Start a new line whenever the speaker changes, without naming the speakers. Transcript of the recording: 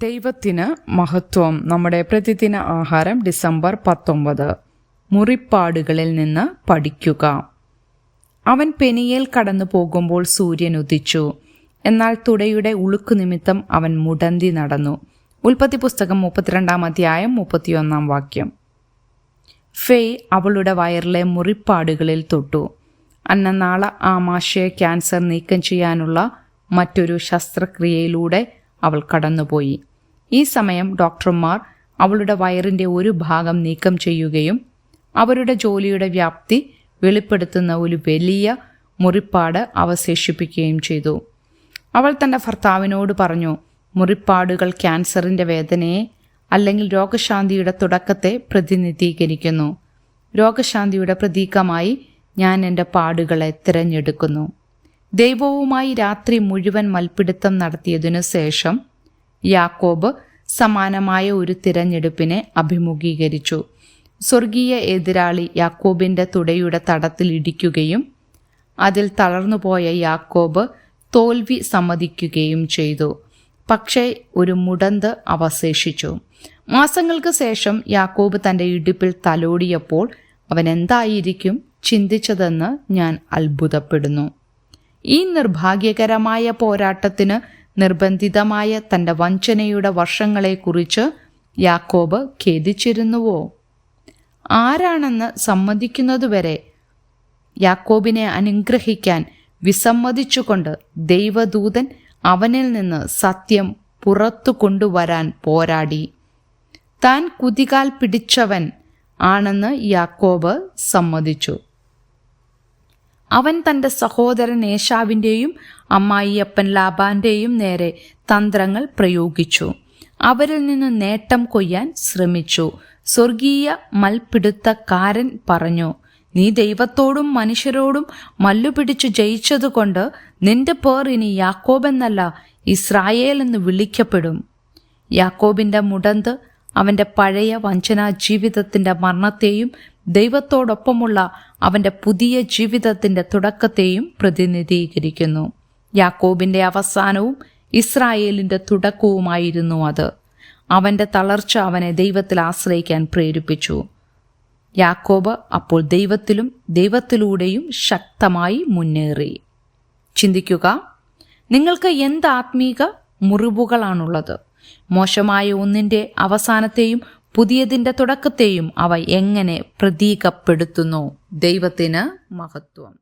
ദൈവത്തിന് മഹത്വം. നമ്മുടെ പ്രതിദിന ആഹാരം ഡിസംബർ 19. മുറിപ്പാടുകളിൽ നിന്ന് പഠിക്കുക. അവൻ പെനിയേൽ കടന്നു പോകുമ്പോൾ സൂര്യൻ ഉദിച്ചു. എന്നാൽ തുടയുടെ ഉളുക്കു നിമിത്തം അവൻ മുടന്തി നടന്നു. ഉൽപ്പത്തി പുസ്തകം 32 അധ്യായം 31 വാക്യം. ഫെയ് അവളുടെ വയറിലെ മുറിപ്പാടുകളിൽ തൊട്ടു. അന്നനാള ആമാശയ ക്യാൻസർ നീക്കം ചെയ്യാനുള്ള മറ്റൊരു ശസ്ത്രക്രിയയിലൂടെ അവൾ കടന്നുപോയി. ഈ സമയം ഡോക്ടർമാർ അവളുടെ വയറിൻ്റെ ഒരു ഭാഗം നീക്കം ചെയ്യുകയും അവരുടെ ജോലിയുടെ വ്യാപ്തി വെളിപ്പെടുത്തുന്ന ഒരു വലിയ മുറിപ്പാട് അവശേഷിപ്പിക്കുകയും ചെയ്തു. അവൾ തൻ്റെ ഭർത്താവിനോട് പറഞ്ഞു, മുറിപ്പാടുകൾ ക്യാൻസറിൻ്റെ വേദനയെ അല്ലെങ്കിൽ രോഗശാന്തിയുടെ തുടക്കത്തെ പ്രതിനിധീകരിക്കുന്നു. രോഗശാന്തിയുടെ പ്രതീകമായി ഞാൻ എൻ്റെ പാടുകളെ തിരഞ്ഞെടുക്കുന്നു. ദൈവവുമായി രാത്രി മുഴുവൻ മൽപ്പിടുത്തം നടത്തിയതിനു ശേഷം യാക്കോബ് സമാനമായ ഒരു തിരഞ്ഞെടുപ്പിനെ അഭിമുഖീകരിച്ചു. സ്വർഗീയ എതിരാളി യാക്കോബിൻ്റെ തുടയുടെ തടത്തിൽ ഇടിക്കുകയും അതിൽ തളർന്നുപോയ യാക്കോബ് തോൽവി സമ്മതിക്കുകയും ചെയ്തു. പക്ഷേ ഒരു മുടന്ത് അവശേഷിച്ചു. മാസങ്ങൾക്ക് ശേഷം യാക്കോബ് തൻ്റെ ഇടുപ്പിൽ തലോടിയപ്പോൾ അവൻ എന്തായിരിക്കും ചിന്തിച്ചതെന്ന് ഞാൻ അത്ഭുതപ്പെടുന്നു. ഈ നിർഭാഗ്യകരമായ പോരാട്ടത്തിന് നിർബന്ധിതമായ തൻ്റെ വഞ്ചനയുടെ വർഷങ്ങളെക്കുറിച്ച് യാക്കോബ് ഖേദിച്ചിരുന്നുവോ? ആരാണെന്ന് സമ്മതിക്കുന്നതുവരെ യാക്കോബിനെ അനുഗ്രഹിക്കാൻ വിസമ്മതിച്ചുകൊണ്ട് ദൈവദൂതൻ അവനിൽ നിന്ന് സത്യം പുറത്തു കൊണ്ടുവരാൻ പോരാടി. താൻ കുതികാൽ പിടിച്ചവൻ ആണെന്ന് യാക്കോബ് സമ്മതിച്ചു. അവൻ തൻ്റെ സഹോദരൻ ഏശാവിൻ്റെയും അമ്മായിയപ്പൻ ലാബാൻ്റെയും നേരെ തന്ത്രങ്ങൾ പ്രയോഗിച്ചു. അവരിൽ നിന്ന് നേട്ടം കൊയ്യാൻ ശ്രമിച്ചു. സ്വർഗീയ മൽപിടുത്തക്കാരൻ പറഞ്ഞു, നീ ദൈവത്തോടും മനുഷ്യരോടും മല്ലുപിടിച്ചു ജയിച്ചതുകൊണ്ട് നിന്റെ പേർ ഇനി യാക്കോബെന്നല്ല ഇസ്രായേൽ എന്ന് വിളിക്കപ്പെടും. യാക്കോബിൻ്റെ മുടന്ത് അവൻ്റെ പഴയ വഞ്ചനാ ജീവിതത്തിൻ്റെ മരണത്തെയും ദൈവത്തോടൊപ്പമുള്ള അവൻ്റെ പുതിയ ജീവിതത്തിൻ്റെ തുടക്കത്തെയും പ്രതിനിധീകരിക്കുന്നു. യാക്കോബിൻ്റെ അവസാനവും ഇസ്രായേലിൻ്റെ തുടക്കവുമായിരുന്നു അത്. അവൻ്റെ തളർച്ച അവനെ ദൈവത്തിൽ ആശ്രയിക്കാൻ പ്രേരിപ്പിച്ചു. യാക്കോബ് അപ്പോൾ ദൈവത്തിലും ദൈവത്തിലൂടെയും ശക്തമായി മുന്നേറി. ചിന്തിക്കുക, നിങ്ങൾക്ക് എന്ത് ആത്മീക മുറിവുകളാണുള്ളത്? മോശമായ ഒന്നിൻ്റെ അവസാനത്തെയും പുതിയതിൻ്റെ തുടക്കത്തെയും അവ എങ്ങനെ പ്രതീകപ്പെടുത്തുന്നു? ദൈവത്തിന് മഹത്വം.